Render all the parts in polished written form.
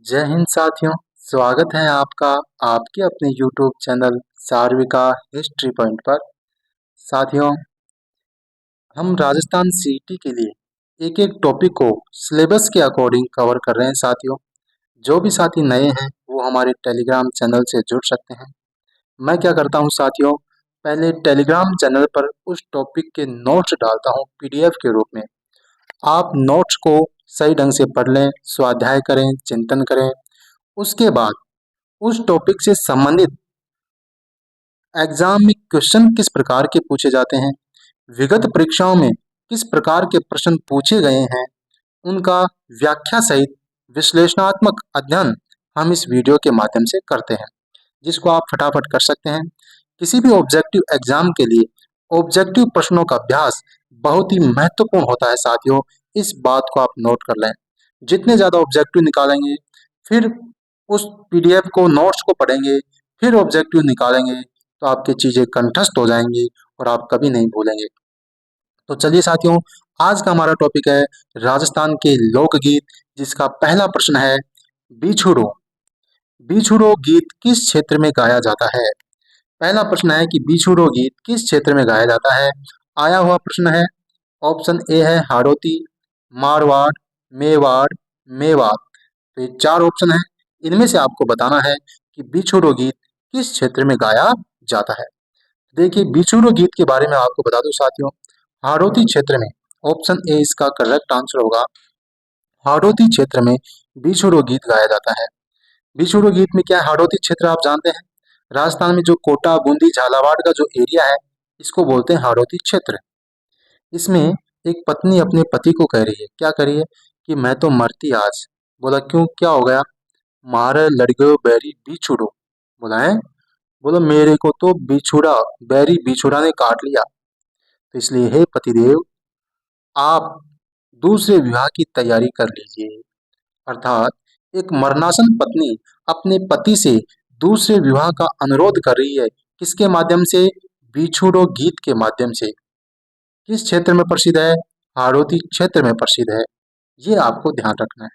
जय हिंद साथियों। स्वागत है आपका आपके अपने YouTube चैनल सार्विका हिस्ट्री पॉइंट पर। साथियों, हम राजस्थान सीटी के लिए एक एक टॉपिक को सिलेबस के अकॉर्डिंग कवर कर रहे हैं। साथियों, जो भी साथी नए हैं वो हमारे टेलीग्राम चैनल से जुड़ सकते हैं। मैं क्या करता हूं साथियों, पहले टेलीग्राम चैनल पर उस टॉपिक के नोट्स डालता हूं पीडीएफ के रूप में। आप नोट्स को सही ढंग से पढ़ लें, स्वाध्याय करें, चिंतन करें। उसके बाद उस टॉपिक से संबंधित एग्जाम में क्वेश्चन किस प्रकार के पूछे जाते हैं, विगत परीक्षाओं में किस प्रकार के प्रश्न पूछे गए हैं, उनका व्याख्या सहित विश्लेषणात्मक अध्ययन हम इस वीडियो के माध्यम से करते हैं, जिसको आप फटाफट कर सकते हैं। किसी भी ऑब्जेक्टिव एग्जाम के लिए ऑब्जेक्टिव प्रश्नों का अभ्यास बहुत ही महत्वपूर्ण होता है साथियों। इस बात को आप नोट कर लें। जितने ज़्यादा ऑब्जेक्टिव निकालेंगे, फिर उस पीडीएफ को नोट्स को पढ़ेंगे, फिर ऑब्जेक्टिव निकालेंगे, तो आपकी चीज़ें कंठस्थ हो जाएंगी और आप कभी नहीं भूलेंगे। तो चलिए साथियों, आज का हमारा टॉपिक है राजस्थान के लोकगीत, जिसका पहला प्रश्न है बिछुड़ो। बिछुड़ो गीत किस क्षेत्र में गाया जाता है? पहला प्रश्न है कि बिछुड़ो गीत किस क्षेत्र में गाया जाता है। आया हुआ प्रश्न है। ऑप्शन ए है हाड़ौती, मारवाड़, मेवाड़, मेवात। तो ये चार ऑप्शन है। इनमें से आपको बताना है कि बिछुड़ो गीत किस क्षेत्र में गाया जाता है। देखिए, बिछुड़ो गीत के बारे में आपको बता दूं साथियों, हाड़ौती क्षेत्र में। ऑप्शन ए इसका करेक्ट आंसर होगा। हाड़ौती क्षेत्र में बिछुड़ो गीत गाया जाता है। बिछुड़ो गीत में क्या है, हाड़ौती क्षेत्र आप जानते हैं, राजस्थान में जो कोटा, बूंदी, झालावाड़ का जो एरिया है, इसको बोलते हैं हाड़ौती क्षेत्र। इसमें एक पत्नी अपने पति को कह रही है, क्या कह रही है कि मैं तो मरती आज। बोला क्यों, क्या हो गया? मारे लड़ गयो बैरी बिछुड़ो। बोला है, बोलो मेरे को तो बिछुड़ा, बैरी बिछुड़ा ने काट लिया। तो इसलिए हे पतिदेव, आप दूसरे विवाह की तैयारी कर लीजिए। अर्थात एक मरणासन पत्नी अपने पति से दूसरे विवाह का अनुरोध कर रही है। किसके माध्यम से? बिछुड़ो गीत के माध्यम से। किस क्षेत्र में प्रसिद्ध है? हाड़ौती क्षेत्र में प्रसिद्ध है। ये आपको ध्यान रखना है।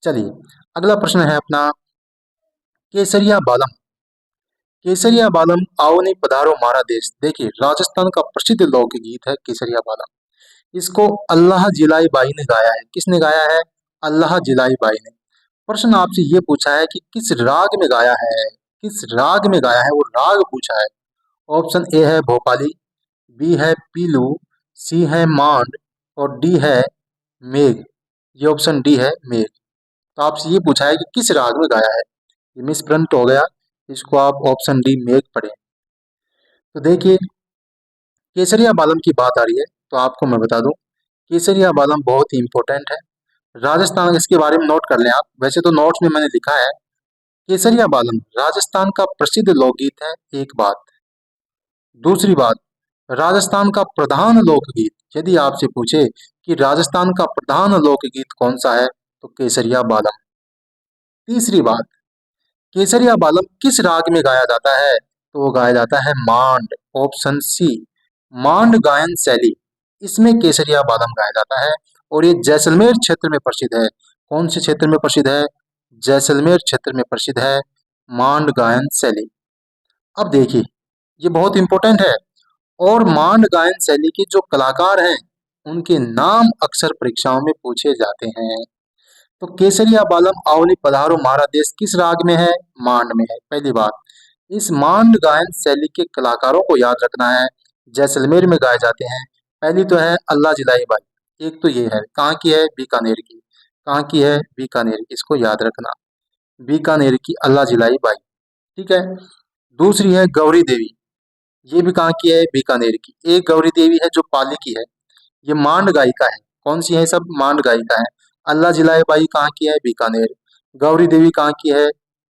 चलिए, अगला प्रश्न है अपना केसरिया बालम। केसरिया बालम आओ नहीं पधारो मारा देश। देखिए, राजस्थान का प्रसिद्ध लोकगीत है केसरिया बालम। इसको अल्लाह जिलाई बाई ने गाया है। किसने गाया है? अल्लाह जिलाई बाई ने। प्रश्न आपसे ये पूछा है कि किस राग में गाया है, किस राग में गाया है, वो राग पूछा है। ऑप्शन ए है भोपाली, बी है पीलू, सी है मांड और डी है मेघ। ये ऑप्शन डी है मेघ। तो आपसे ये पूछा है कि किस राग में गाया है। ये मिसप्रिंट हो गया, इसको आप ऑप्शन डी मेघ पढ़ें। तो देखिए, केसरिया बालम की बात आ रही है तो आपको मैं बता दूं, केसरिया बालम बहुत ही इंपॉर्टेंट है। राजस्थान, इसके बारे में नोट कर लें आप। वैसे तो नोट्स में मैंने लिखा है केसरिया बालम राजस्थान का प्रसिद्ध लोकगीत है, एक बात। दूसरी बात, राजस्थान का प्रधान लोकगीत, यदि आपसे पूछे कि राजस्थान का प्रधान लोकगीत कौन सा है, तो केसरिया बालम। तीसरी बात, केसरिया बालम किस राग में गाया जाता है, तो वो गाया जाता है मांड। ऑप्शन सी, मांड गायन शैली, इसमें केसरिया बालम गाया जाता है। और ये जैसलमेर क्षेत्र में प्रसिद्ध है। कौन से क्षेत्र में प्रसिद्ध है? जैसलमेर क्षेत्र में प्रसिद्ध है मांड गायन शैली। अब देखिए, ये बहुत इंपॉर्टेंट है। और मांड गायन शैली के जो कलाकार हैं, उनके नाम अक्सर परीक्षाओं में पूछे जाते हैं। तो केसरिया बालम आवली पधारो मारा देश किस राग में है? मांड में है। पहली बात, इस मांड गायन शैली के कलाकारों को याद रखना है, जैसलमेर में गाए जाते हैं। पहली तो है अल्लाह जिलाई बाई, एक तो ये है, कहाँ की है? बीकानेर की। कहाँ की है? बीकानेर की, इसको याद रखना, बीकानेर की अल्लाह जिलाई बाई। ठीक है। दूसरी है गौरी देवी, ये भी कहाँ की है? बीकानेर की। एक गौरी देवी है जो पाली की है, ये मांड गायिका है। कौन सी है? सब मांड गायिका है। अल्लाह जिलाई बाई कहाँ की है? बीकानेर। गौरी देवी कहाँ की है?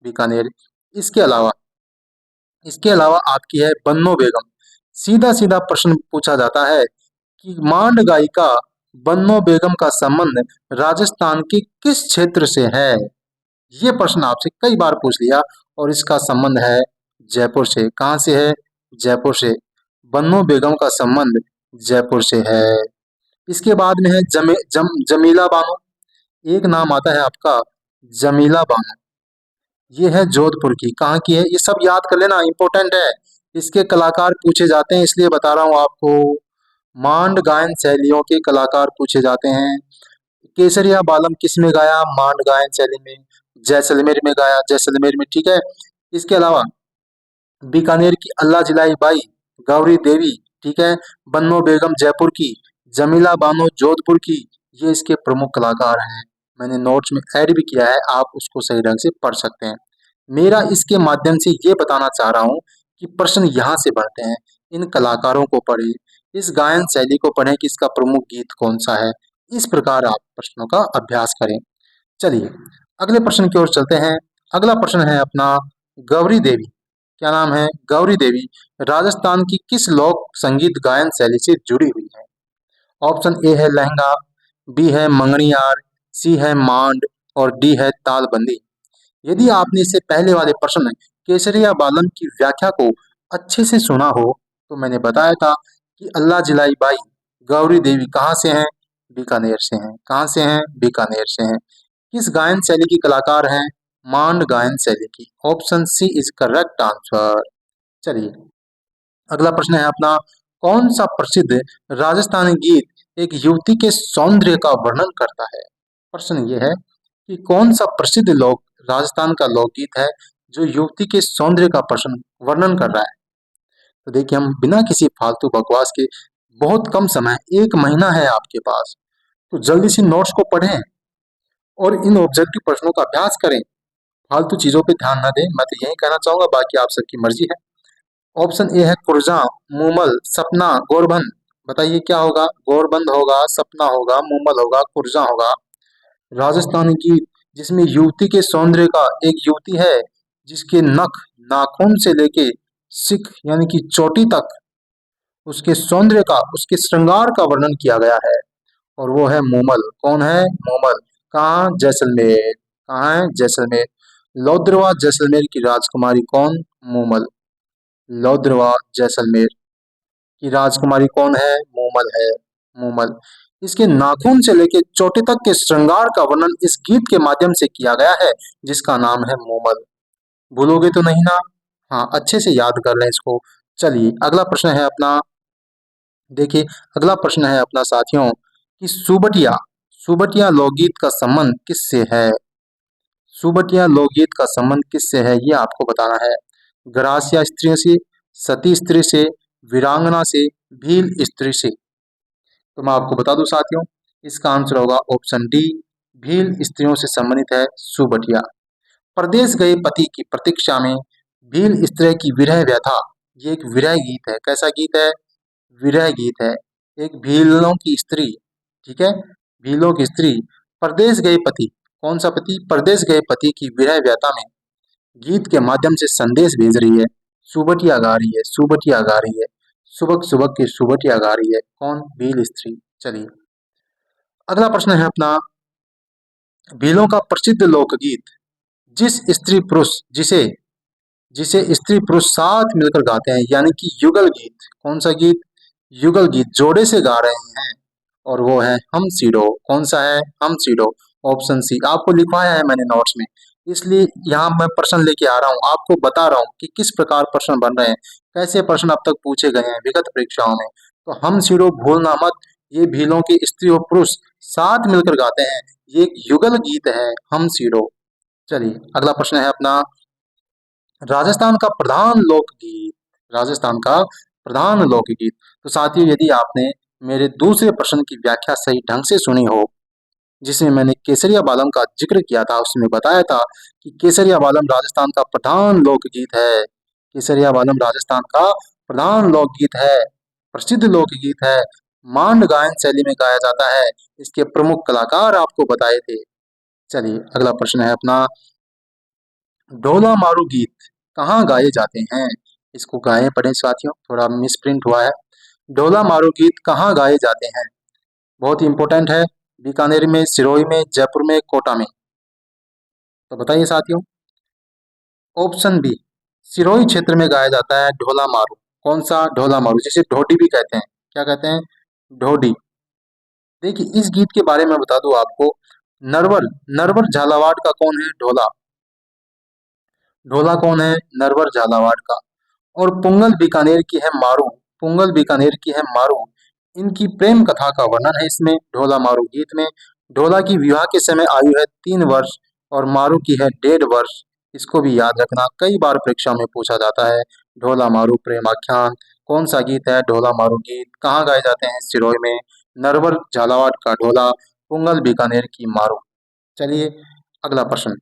बीकानेर। इसके अलावा इसके अलावा आपकी है बन्नो बेगम। सीधा सीधा प्रश्न पूछा जाता है कि मांड गायिका बन्नो बेगम का संबंध राजस्थान के किस क्षेत्र से है। ये प्रश्न आपसे कई बार पूछ लिया और इसका संबंध है जयपुर से। कहाँ से है? जयपुर से। बन्नो बेगम का संबंध जयपुर से है। इसके बाद में है जमीला बानो। एक नाम आता है आपका जमीला बानो, ये है जोधपुर की। कहाँ की है ये सब याद कर लेना, इंपॉर्टेंट है। इसके कलाकार पूछे जाते हैं इसलिए बता रहा हूँ आपको। मांड गायन शैलियों के कलाकार पूछे जाते हैं। केसरिया बालम किस में गाया? मांड गायन शैली में। जैसलमेर में गाया, जैसलमेर में, ठीक है। इसके अलावा बीकानेर की अल्लाह जिलाई बाई, गौरी देवी, ठीक है। बन्नो बेगम जयपुर की, जमीला बानो जोधपुर की, ये इसके प्रमुख कलाकार हैं। मैंने नोट्स में ऐड भी किया है, आप उसको सही ढंग से पढ़ सकते हैं। मेरा इसके माध्यम से ये बताना चाह रहा हूँ कि प्रश्न यहाँ से बढ़ते हैं। इन कलाकारों को पढ़ें, इस गायन शैली को पढ़ें कि इसका प्रमुख गीत कौन सा है। इस प्रकार आप प्रश्नों का अभ्यास करें। चलिए अगले प्रश्न की ओर चलते हैं। अगला प्रश्न है अपना, गौरी देवी, क्या नाम है? गौरी देवी राजस्थान की किस लोक संगीत गायन शैली से जुड़ी हुई है? ऑप्शन ए है लहंगा, बी है मंगनियार, सी है मांड और डी है तालबंदी। यदि आपने इससे पहले वाले प्रश्न केसरिया बालन की व्याख्या को अच्छे से सुना हो तो मैंने बताया था कि अल्लाह जिलाई बाई, गौरी देवी कहाँ से हैं? बीकानेर से हैं। कहाँ से हैं? बीकानेर से हैं। किस गायन शैली की कलाकार हैं? मांड गायन शैली की। Option C is correct answer. चलिए अगला प्रश्न है अपना, कौन सा प्रसिद्ध राजस्थानी गीत एक युवती के सौंदर्य का वर्णन करता है? प्रश्न ये है कि कौन सा प्रसिद्ध लोक राजस्थान का लोकगीत है जो युवती के सौंदर्य का प्रश्न वर्णन कर रहा है? तो देखिए हम बिना किसी फालतू बकवास के, बहुत कम समय, 1 महीना है आपके पास, तो जल्दी से नोट्स को पढ़ें और इन ऑब्जेक्टिव प्रश्नों का अभ्यास करें। फालतू चीजों पे ध्यान ना दें, मैं तो यही कहना चाहूंगा, बाकी आप सबकी मर्जी है। ऑप्शन ए है कुरजा, मूमल, सपना, गोरबंद। बताइए क्या होगा? गोरबंद होगा, सपना होगा, मूमल होगा, कुरजा होगा। राजस्थानी गीत जिसमें युवती के सौंदर्य का, एक युवती है जिसके नख, नाखून से लेके सिख यानी कि चोटी तक उसके सौंदर्य का, उसके श्रृंगार का वर्णन किया गया है, और वो है मूमल। कौन है? मूमल। कहाँ? जैसलमेर। कहाँ है? जैसलमेर। लौद्रवा जैसलमेर की राजकुमारी कौन? मूमल। लौद्रवा जैसलमेर की राजकुमारी कौन है? मूमल है। मूमल। इसके नाखून से लेकर चोटी तक के श्रृंगार का वर्णन इस गीत के माध्यम से किया गया है जिसका नाम है मूमल। भूलोगे तो नहीं ना? हाँ, अच्छे से याद कर लें इसको। चलिए अगला प्रश्न है अपना, देखिए अगला प्रश्न है अपना साथियों कि सुबटिया, सुबटिया लोकगीत का संबंध किससे है? सुबटिया लोकगीत का संबंध किससे है ये आपको बताना है। ग्रासिया स्त्रियों से, सती स्त्री से, वीरांगना से, भील स्त्री से। तो मैं आपको बता दूं साथियों, इसका आंसर होगा ऑप्शन डी, भील स्त्रियों से संबंधित है सुबटिया। परदेश गए पति की प्रतीक्षा में भील स्त्री की विरह व्यथा, ये एक विरह गीत है। कैसा गीत है? विरह गीत है। एक भीलों की स्त्री, ठीक है, भीलों की स्त्री परदेश गए पति, कौन सा पति? परदेश गए पति की विरह व्यथा में गीत के माध्यम से संदेश भेज रही है। सुबटिया गा रही है, सुबटिया गा रही है, सुबक सुबक के सुबटिया गा रही है। कौन? भील स्त्री। चलिए अगला प्रश्न है अपना, भीलों का प्रसिद्ध लोकगीत जिस स्त्री पुरुष, जिसे जिसे स्त्री पुरुष साथ मिलकर गाते हैं यानी कि युगल गीत। कौन सा गीत? युगल गीत जोड़े से गा रहे हैं, और वो है हम सीडो। कौन सा है? हम सीडो। ऑप्शन सी आपको लिखवाया है मैंने नोट्स में, इसलिए यहाँ मैं प्रश्न लेके आ रहा हूँ, आपको बता रहा हूँ कि किस प्रकार प्रश्न बन रहे हैं, कैसे प्रश्न अब तक पूछे गए हैं विगत परीक्षाओं में। तो हम सीडो भूलना मत, ये भीलों के स्त्री और पुरुष साथ मिलकर गाते हैं, ये एक युगल गीत है हम सीडो। चलिए अगला प्रश्न है अपना, राजस्थान का प्रधान लोकगीत, राजस्थान का प्रधान लोकगीत। तो साथियों यदि आपने मेरे दूसरे प्रश्न की व्याख्या सही ढंग से सुनी हो, जिसमें मैंने केसरिया बालम का जिक्र किया था, उसमें बताया था कि केसरिया बालम राजस्थान का प्रधान लोकगीत है। केसरिया बालम राजस्थान का प्रधान लोकगीत है, प्रसिद्ध लोकगीत है, मांड गायन शैली में गाया जाता है। इसके प्रमुख कलाकार आपको बताए थे। चलिए अगला प्रश्न है अपना, ढोला मारू गीत कहाँ गाए जाते हैं? इसको गाए पढ़े साथियों, थोड़ा मिसप्रिंट हुआ है। ढोला मारू गीत कहाँ गाए जाते हैं? बहुत ही इंपॉर्टेंट है। बीकानेर में, सिरोही में, जयपुर में, कोटा में। तो बताइए साथियों। ऑप्शन बी, सिरोही क्षेत्र में गाया जाता है ढोला मारू। कौन सा? ढोला मारू, जिसे ढोडी भी कहते हैं। क्या कहते हैं? ढोडी। देखिए इस गीत के बारे में बता दूं आपको, नरवर नरवर झालावाड़ का कौन है? ढोला। ढोला कौन है? नरवर झालावाड़ का। और पुंगल बीकानेर की है मारू। पुंगल बीकानेर की है मारू। इनकी प्रेम कथा का वर्णन है इसमें, ढोला मारू गीत में। ढोला की विवाह के समय आयु है 3 वर्ष और मारू की है 1.5 वर्ष। इसको भी याद रखना, कई बार परीक्षा में पूछा जाता है। ढोला मारू प्रेम आख्यान कौन सा गीत है? ढोला मारू गीत। कहाँ गाए जाते हैं? सिरोही में। नरवर झालावाड़ का ढोला, पुंगल बीकानेर की मारू। चलिए अगला प्रश्न,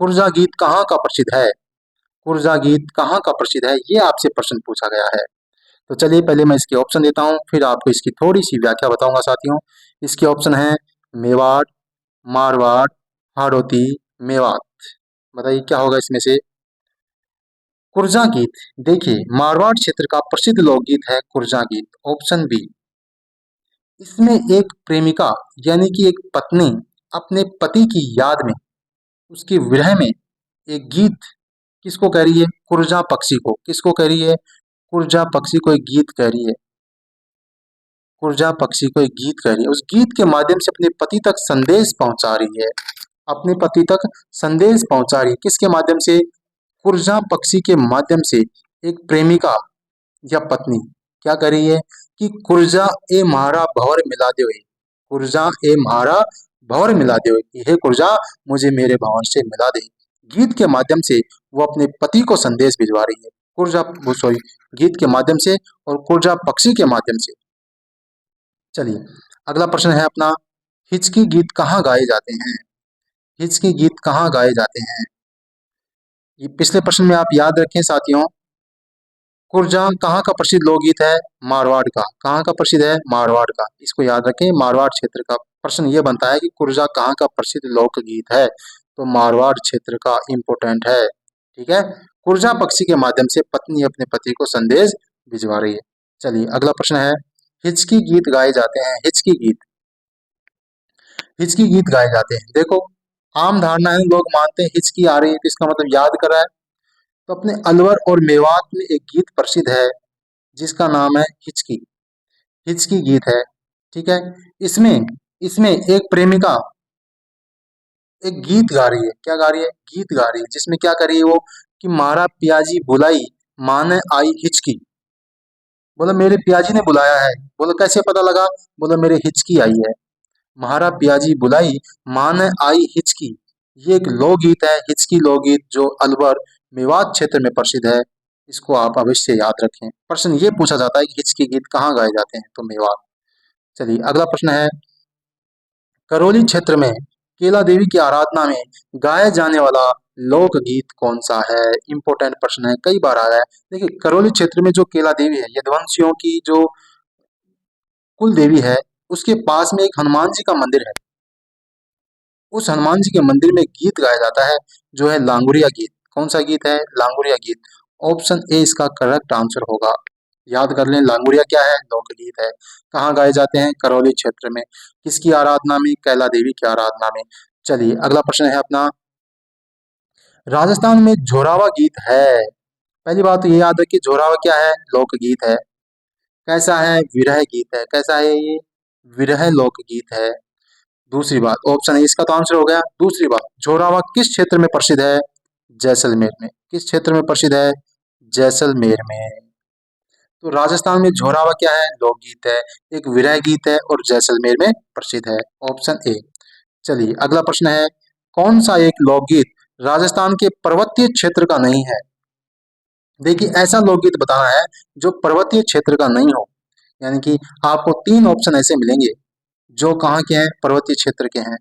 कुर्जा गीत कहाँ का प्रसिद्ध है? कुर्जा गीत कहाँ का प्रसिद्ध है, ये आपसे प्रश्न पूछा गया है। तो चलिए पहले मैं इसके ऑप्शन देता हूँ, फिर आपको इसकी थोड़ी सी व्याख्या बताऊंगा साथियों। इसके ऑप्शन है मेवाड़, मारवाड़, हाड़ौती, मेवात। बताइए क्या होगा इसमें से? कुर्जा गीत, देखिए मारवाड़ क्षेत्र का प्रसिद्ध लोकगीत है कुर्जा गीत, ऑप्शन बी। इसमें एक प्रेमिका यानी कि एक पत्नी अपने पति की याद में, उसके विरह में एक गीत किसको कह रही है? कुर्जा पक्षी को। किसको कह रही है? कुर्जा पक्षी को एक गीत कह रही है। कुर्जा पक्षी को एक गीत कह रही है, उस गीत के माध्यम से अपने पति तक संदेश पहुंचा रही है। अपने पति तक संदेश पहुंचा रही है किसके माध्यम से? कुर्जा पक्षी के माध्यम से। एक प्रेमिका या पत्नी क्या कर रही है कि कुर्जा ए म्हारा भंवर मिला दे हुए, कुर्जा ए म्हारा भंवर मिला दे हुए, हे कुर्जा मुझे मेरे भंवर से मिला दे। गीत के माध्यम से वो अपने पति को संदेश भिजवा रही है, कुर्जा वो सॉरी गीत के माध्यम से और कुर्जा पक्षी के माध्यम से। चलिए अगला प्रश्न है अपना, हिचकी गीत कहाँ गाए जाते हैं? हिचकी गीत कहाँ गाए जाते हैं? ये पिछले प्रश्न में आप याद रखें साथियों, कुर्जा कहाँ का प्रसिद्ध लोकगीत है? मारवाड़ का। कहाँ का प्रसिद्ध है? मारवाड़ का। इसको याद रखें, मारवाड़ क्षेत्र का। प्रश्न ये बनता है कि कुर्जा कहाँ का प्रसिद्ध लोकगीत है? तो मारवाड़ क्षेत्र का इम्पोर्टेंट है। ठीक है, कुर्जा पक्षी के माध्यम से पत्नी अपने पति को संदेश भिजवा रही है। चलिए अगला प्रश्न है, हिचकी गीत गाए जाते हैं। हिचकी गीत, हिचकी गीत गाए जाते हैं। देखो आम धारणा है, लोग मानते हैं हिचकी आ रही है तो इसका मतलब याद कर रहा है। तो अपने अलवर और मेवात में एक गीत प्रसिद्ध है जिसका नाम है हिचकी। हिचकी गीत है, ठीक है। इसमें इसमें एक प्रेमिका एक गीत गा रही है। क्या गा रही है? गीत गा रही है, जिसमें क्या कर रही है वो कि मारा पियाजी बुलाई माने आई हिचकी। बोला मेरे पियाजी ने बुलाया है। बोला कैसे पता लगा? बोला मेरे हिचकी आई है। म्हारा पियाजी बुलाई माने आई हिचकी, ये एक लोकगीत है, हिचकी लोकगीत, जो अलवर मेवात क्षेत्र में प्रसिद्ध है। इसको आप अवश्य याद रखें। प्रश्न ये पूछा जाता है कि हिचकी गीत कहाँ गाए जाते हैं? तो मेवात। चलिए अगला प्रश्न है, करौली क्षेत्र में केला देवी की आराधना में गाया जाने वाला लोकगीत कौन सा है? इंपॉर्टेंट प्रश्न है, कई बार आया है। देखिए करौली क्षेत्र में जो केला देवी है, यदुवंशियों की जो कुल देवी है, उसके पास में एक हनुमान जी का मंदिर है। उस हनुमान जी के मंदिर में गीत गाया जाता है जो है लांगुरिया गीत। कौन सा गीत है? लांगुरिया गीत। ऑप्शन ए इसका करेक्ट आंसर होगा। याद कर लें, लांगुरिया क्या है? लोकगीत है। कहाँ गाए जाते हैं? करौली क्षेत्र में। किसकी आराधना में? कैला देवी की आराधना में। चलिए अगला प्रश्न है अपना, राजस्थान में जोरावा गीत है। पहली बात तो ये याद रखिए, जोरावा क्या है? लोकगीत है। कैसा है? विरह गीत है। कैसा है ये? विरह लोकगीत है। दूसरी बात, ऑप्शन है इसका तो आंसर हो गया। दूसरी बात, जोरावा किस क्षेत्र में प्रसिद्ध है? जैसलमेर में। किस क्षेत्र में प्रसिद्ध है? जैसलमेर में। तो राजस्थान में जोरावा क्या है? लोकगीत है, एक विरह गीत है और जैसलमेर में प्रसिद्ध है। Option A. चलिए अगला प्रश्न है, कौन सा एक लोकगीत राजस्थान के पर्वतीय क्षेत्र का नहीं है? देखिए ऐसा लोकगीत बताना है जो पर्वतीय क्षेत्र का नहीं हो। यानी कि आपको 3 ऑप्शन ऐसे मिलेंगे जो कहाँ के हैं? पर्वतीय क्षेत्र के हैं।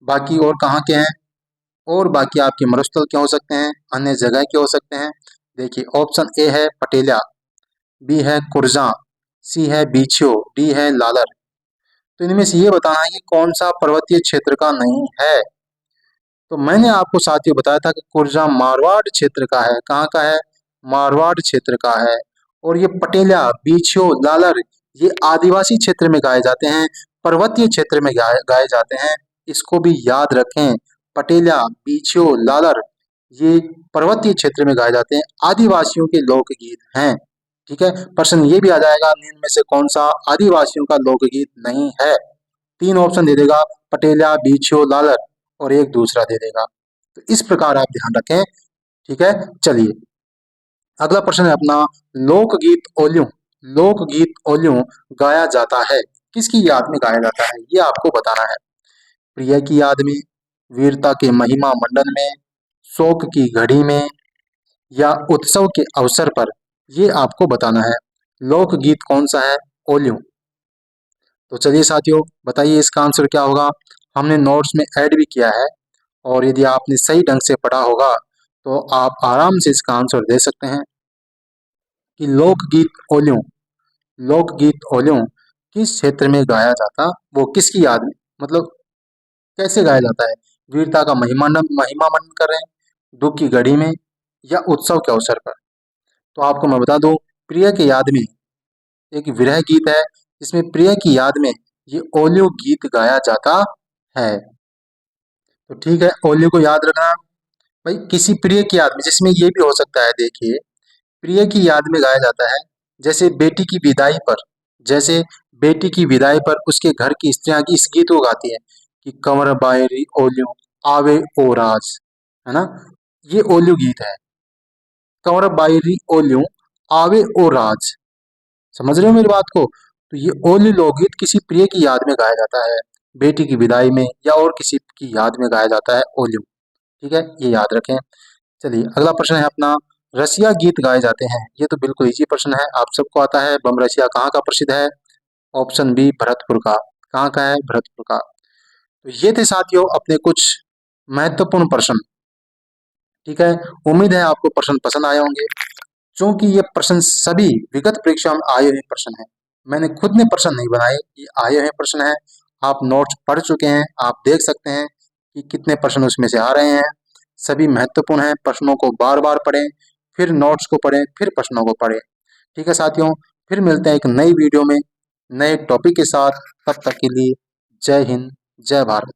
बाकी और कहाँ के हैं? और बाकी आपके मरुस्थल के हो सकते हैं, अन्य जगह के हो सकते हैं। देखिए ऑप्शन ए है पटेला, बी है कुर्जा, सी है बीछियो, डी है लालर। तो इनमें से ये बताना है कि कौन सा पर्वतीय क्षेत्र का नहीं है। तो मैंने आपको साथियों बताया था कि कुर्जा मारवाड़ क्षेत्र का है। कहाँ का है? मारवाड़ क्षेत्र का है। और ये पटेला, बीछियो, लालर ये आदिवासी क्षेत्र में गाए जाते हैं, पर्वतीय क्षेत्र में गाए जाते हैं। इसको भी याद रखें, पटेला, बीछियो, लालर ये पर्वतीय क्षेत्र में गाए जाते हैं, आदिवासियों के लोकगीत हैं। ठीक है, प्रश्न ये भी आ जाएगा, निम्न में से कौन सा आदिवासियों का लोकगीत नहीं है? तीन ऑप्शन दे देगा, पटेलिया, बीछियो, लालर, और एक दूसरा दे देगा। तो इस प्रकार आप ध्यान रखें। ठीक है, चलिए अगला प्रश्न है अपना, लोकगीत ओल्यूं, लोकगीत ओल्यूं गाया जाता है, किसकी याद में गाया जाता है, ये आपको बताना है। प्रिय की याद में, वीरता के महिमा मंडन में, शोक की घड़ी में, या उत्सव के अवसर पर, ये आपको बताना है। लोकगीत कौन सा है? ओल्यूं। तो चलिए साथियों, बताइए इसका आंसर क्या होगा। हमने नोट्स में ऐड भी किया है, और यदि आपने सही ढंग से पढ़ा होगा तो आप आराम से इसका आंसर दे सकते हैं कि लोकगीत ओल्यूं, लोकगीत ओल्यूं किस क्षेत्र में गाया जाता, वो किसकी याद में, मतलब कैसे गाया जाता है? वीरता का महिमा मनन कर रहे हैं, दुख की घड़ी में, या उत्सव के अवसर पर। तो आपको मैं बता दूं, प्रिय की याद में एक विरह गीत है, जिसमें प्रिय की याद में ये ओल्यू गीत गाया जाता है। तो ठीक है, ओल्यू को याद रखना भाई, किसी प्रिय की याद में, जिसमें ये भी हो सकता है, देखिए प्रिय की याद में गाया जाता है, जैसे बेटी की विदाई पर, जैसे बेटी की विदाई पर उसके घर की स्त्रियां इस गीत को गाती है कि कंवर बायरी ओल्यू आवे ओ राज, है ना, ये ओल्यू गीत है, कंवर बायरी ओल्यू आवे ओ राज। समझ रहे हो मेरी बात को? तो ये ओल्यू लोकगीत किसी प्रिय की याद में गाया जाता है, बेटी की विदाई में या और किसी की याद में गाया जाता है ओल्यू। ठीक है, ये याद रखें। चलिए अगला प्रश्न है अपना, रसिया गीत गाए जाते हैं, ये तो बिल्कुल इजी प्रश्न है, आप सबको आता है। बम रसिया कहाँ का प्रसिद्ध है? ऑप्शन बी भरतपुर का। कहाँ का है? भरतपुर का। तो ये थे साथियों अपने कुछ महत्वपूर्ण प्रश्न। ठीक है, उम्मीद है आपको प्रश्न पसंद आए होंगे, क्योंकि ये प्रश्न सभी विगत परीक्षा में आए हुए प्रश्न हैं। मैंने खुद ने प्रश्न नहीं बनाए, ये आए हुए प्रश्न हैं। आप नोट्स पढ़ चुके हैं, आप देख सकते हैं कि कितने प्रश्न उसमें से आ रहे हैं। सभी महत्वपूर्ण हैं, प्रश्नों को बार बार पढ़ें, फिर नोट्स को पढ़ें, फिर प्रश्नों को पढ़ें। ठीक है साथियों, फिर मिलते हैं एक नई वीडियो में नए टॉपिक के साथ। तब तक के लिए जय हिंद, जय भारत।